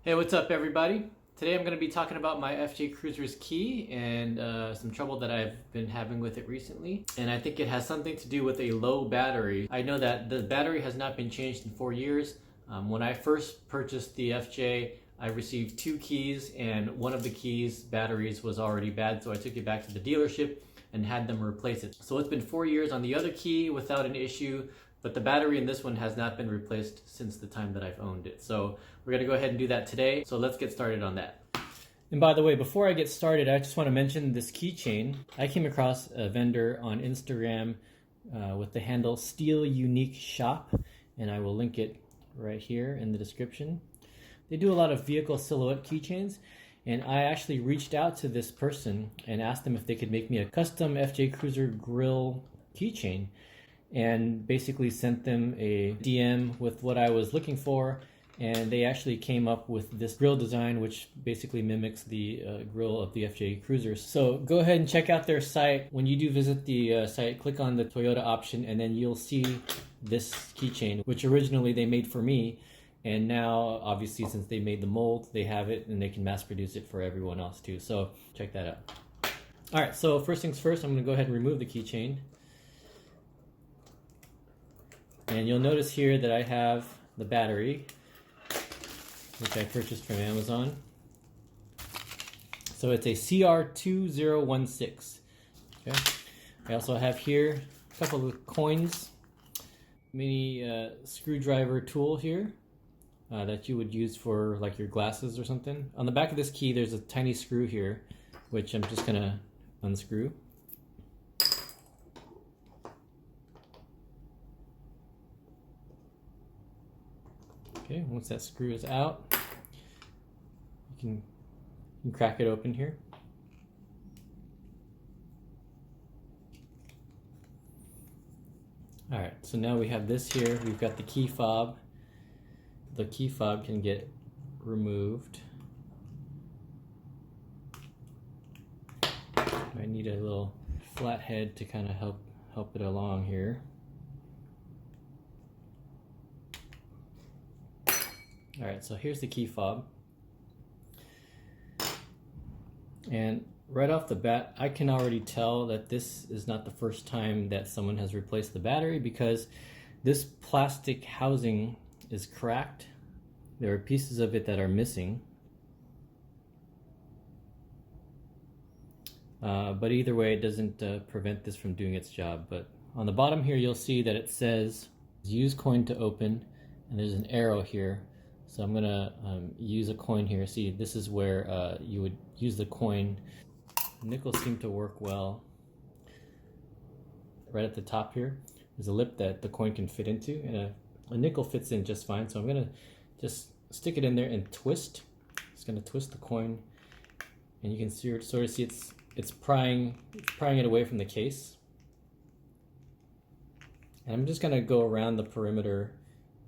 Hey, what's up everybody? Today I'm going to be talking about my FJ Cruiser's key and some trouble that I've been having with it recently. And I think it has something to do with a low battery. I know that the battery has not been changed in 4 years. When I first purchased the FJ, I received 2 keys and one of the keys' batteries was already bad, so I took it back to the dealership and had them replace it. So it's been 4 years on the other key without an issue, but the battery in this one has not been replaced since the time that I've owned it. So we're gonna go ahead and do that today. So let's get started on that. And by the way, before I get started, I just want to mention this keychain. I came across a vendor on Instagram with the handle Steel Unique Shop, and I will link it right here in the description. They do a lot of vehicle silhouette keychains, and I actually reached out to this person and asked them if they could make me a custom FJ Cruiser grill keychain, and basically sent them a DM with what I was looking for, and they actually came up with this grill design which basically mimics the grill of the FJ Cruisers. So go ahead and check out their site. When you do visit the site, click on the Toyota option and then you'll see this keychain, which originally they made for me, and now obviously since they made the mold, they have it and they can mass produce it for everyone else too. So check that out. Alright, so first things first, I'm going to go ahead and remove the keychain. And you'll notice here that I have the battery, which I purchased from Amazon. So it's a CR2016. Okay. I also have here a couple of coins, mini screwdriver tool here that you would use for like your glasses or something. On the back of this key, there's a tiny screw here, which I'm just gonna unscrew. Okay, once that screw is out, you can crack it open here. Alright, so now we have this here. We've got the key fob. The key fob can get removed. I need a little flat head to kind of help it along here. Alright, so here's the key fob. And right off the bat, I can already tell that this is not the first time that someone has replaced the battery, because this plastic housing is cracked. There are pieces of it that are missing. But either way, it doesn't prevent this from doing its job. But on the bottom here, you'll see that it says use coin to open, and there's an arrow here. So I'm gonna use a coin here. See, this is where you would use the coin. Nickels seem to work well. Right at the top here, there's a lip that the coin can fit into, and a nickel fits in just fine. So I'm gonna just stick it in there and twist. It's gonna twist the coin, and you can sort of see it's prying it away from the case. And I'm just gonna go around the perimeter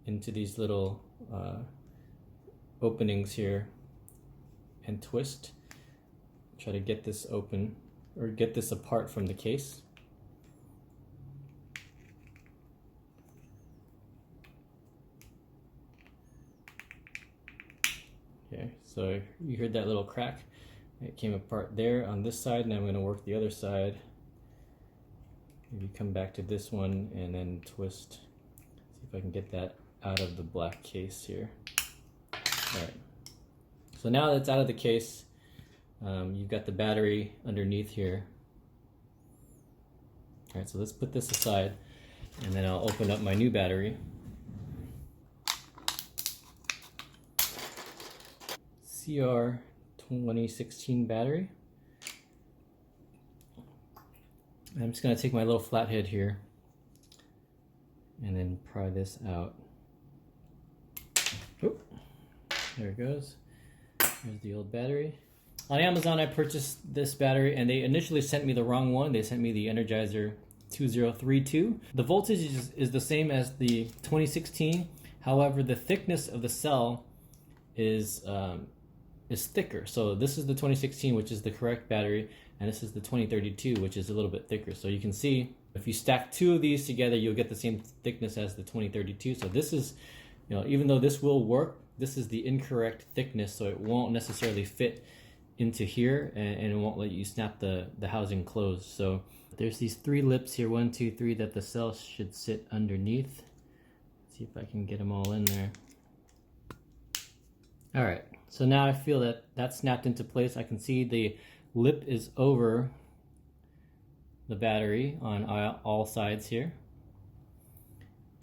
into these little openings here and twist. Try to get this open, or get this apart from the case. Okay, so you heard that little crack. It came apart there on this side, and I'm going to work the other side. Maybe come back to this one and then twist. See if I can get that out of the black case here. Alright, so now that's out of the case, you've got the battery underneath here. Alright, so let's put this aside, and then I'll open up my new battery. CR2016 battery. I'm just going to take my little flathead here and then pry this out. Oop. There it goes. There's the old battery. On Amazon, I purchased this battery, and they initially sent me the wrong one. They sent me the Energizer 2032. The voltage is the same as the 2016. However, the thickness of the cell is thicker. So this is the 2016, which is the correct battery, and this is the 2032, which is a little bit thicker. So you can see if you stack two of these together, you'll get the same thickness as the 2032. So this is, even though this will work, this is the incorrect thickness, so it won't necessarily fit into here, and it won't let you snap the housing closed. So there's these 3 lips here, 1, 2, 3, that the cell should sit underneath. Let's see if I can get them all in there. All right, so now I feel that that's snapped into place. I can see the lip is over the battery on all sides here,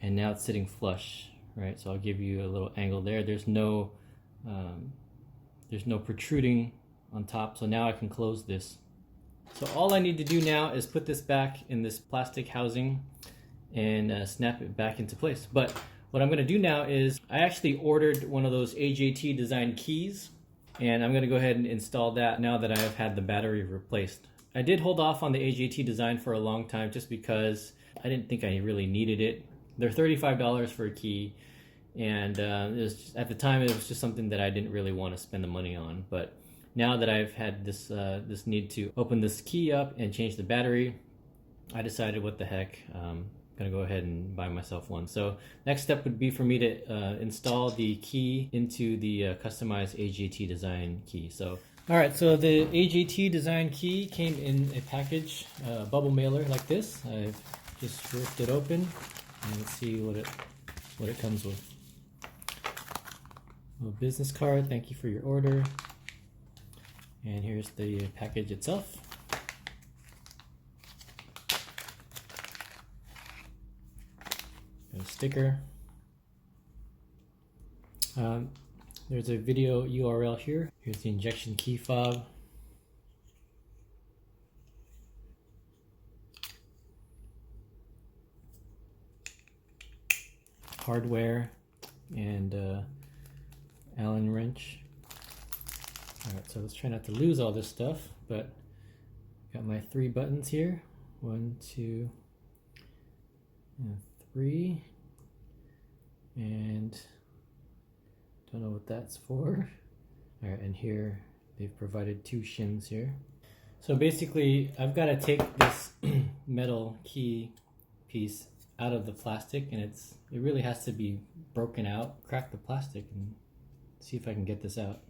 and now it's sitting flush, right? So I'll give you a little angle there. There's no protruding on top, so now I can close this. So all I need to do now is put this back in this plastic housing and snap it back into place. But what I'm going to do now is I actually ordered one of those AJT Design keys, and I'm going to go ahead and install that now that I have had the battery replaced. I did hold off on the AJT Design for a long time just because I didn't think I really needed it. They're $35 for a key, and at the time it was just something that I didn't really want to spend the money on. But now that I've had this this need to open this key up and change the battery, I decided, what the heck, I'm gonna go ahead and buy myself one. So next step would be for me to install the key into the customized AJT Design key. So all right, so the AJT Design key came in a package, bubble mailer like this. I've just ripped it open, and let's see what it comes with. A business card, thank you for your order. And here's the package itself. Got a sticker. There's a video URL here. Here's the injection key fob. Hardware and Allen wrench. Alright, so let's try not to lose all this stuff, but got my 3 buttons here. 1, 2, and 3. And don't know what that's for. Alright, and here they've provided 2 shims here. So basically, I've got to take this metal key piece out of the plastic, and it really has to be broken out. Crack the plastic and see if I can get this out.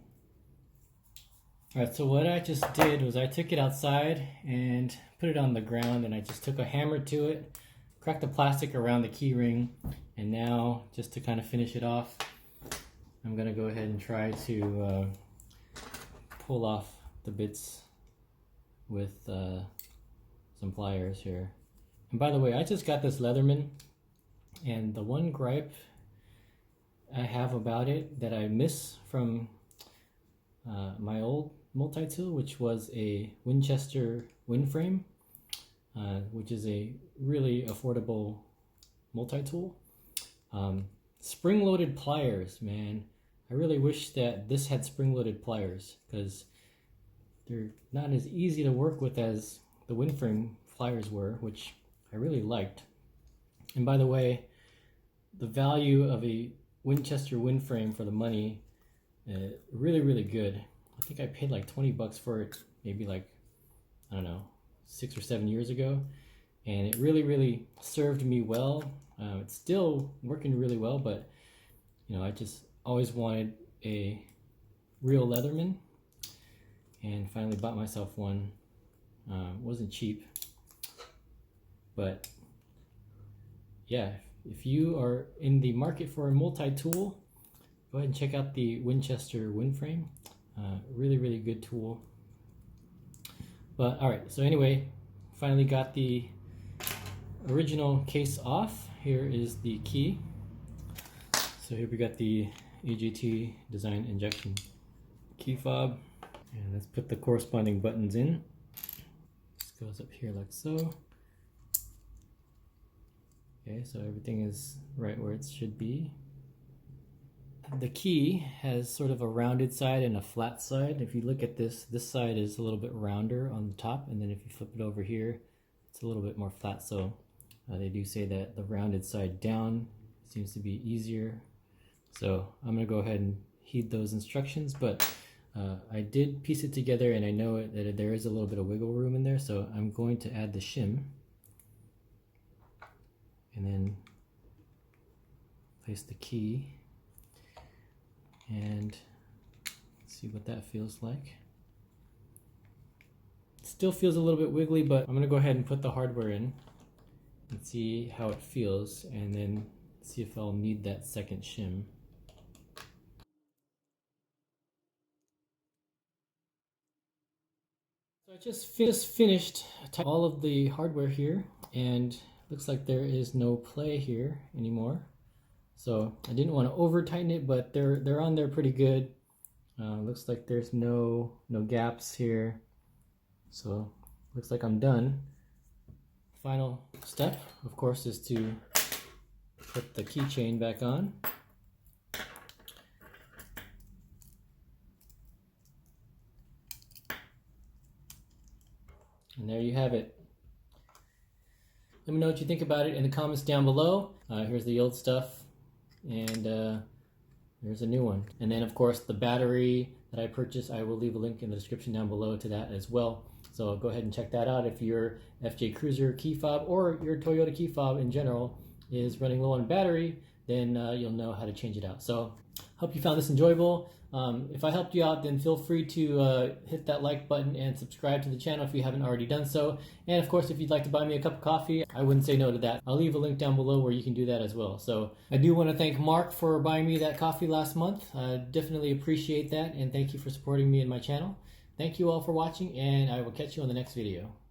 Alright, so what I just did was I took it outside and put it on the ground, and I just took a hammer to it, cracked the plastic around the key ring, and now, just to kind of finish it off, I'm going to go ahead and try to pull off the bits with some pliers here. And by the way, I just got this Leatherman, and the one gripe I have about it that I miss from my old multi-tool, which was a Winchester wind frame, which is a really affordable multi-tool. Spring-loaded pliers, man. I really wish that this had spring-loaded pliers, because they're not as easy to work with as the wind frame pliers were, which I really liked. And by the way, the value of a Winchester wind frame for the money, really, really good. I think I paid like 20 bucks for it, maybe like, I don't know, 6 or 7 years ago. And it really, really served me well. It's still working really well, but you know, I just always wanted a real Leatherman, and finally bought myself one. Wasn't cheap, but yeah, if you are in the market for a multi-tool, go ahead and check out the Winchester wind frame. Really, really good tool. But all right, so anyway, finally got the original case off. Here is the key. So here we got the AJT Design injection key fob, and let's put the corresponding buttons in. This goes up here like so. Okay, so everything is right where it should be. The key has sort of a rounded side and a flat side. If you look at this side is a little bit rounder on the top, and then if you flip it over here, it's a little bit more flat. So they do say that the rounded side down seems to be easier. So I'm going to go ahead and heed those instructions, but I did piece it together, and I know that there is a little bit of wiggle room in there, so I'm going to add the shim and then place the key. and see what that feels like. It still feels a little bit wiggly, but I'm gonna go ahead and put the hardware in and see how it feels, and then see if I'll need that second shim. So I just finished all of the hardware here, and looks like there is no play here anymore. So I didn't want to over tighten it, but they're on there pretty good. Looks like there's no gaps here. So looks like I'm done. Final step, of course, is to put the keychain back on. And there you have it. Let me know what you think about it in the comments down below. Here's the old stuff, and there's a new one. And then, of course, the battery that I purchased, I will leave a link in the description down below to that as well. So go ahead and check that out if your FJ Cruiser key fob or your Toyota key fob in general is running low on battery, then you'll know how to change it out. So hope you found this enjoyable. If I helped you out, then feel free to hit that like button and subscribe to the channel if you haven't already done so. And of course, if you'd like to buy me a cup of coffee, I wouldn't say no to that. I'll leave a link down below where you can do that as well. So I do want to thank Mark for buying me that coffee last month. I definitely appreciate that, and thank you for supporting me and my channel. Thank you all for watching, and I will catch you on the next video.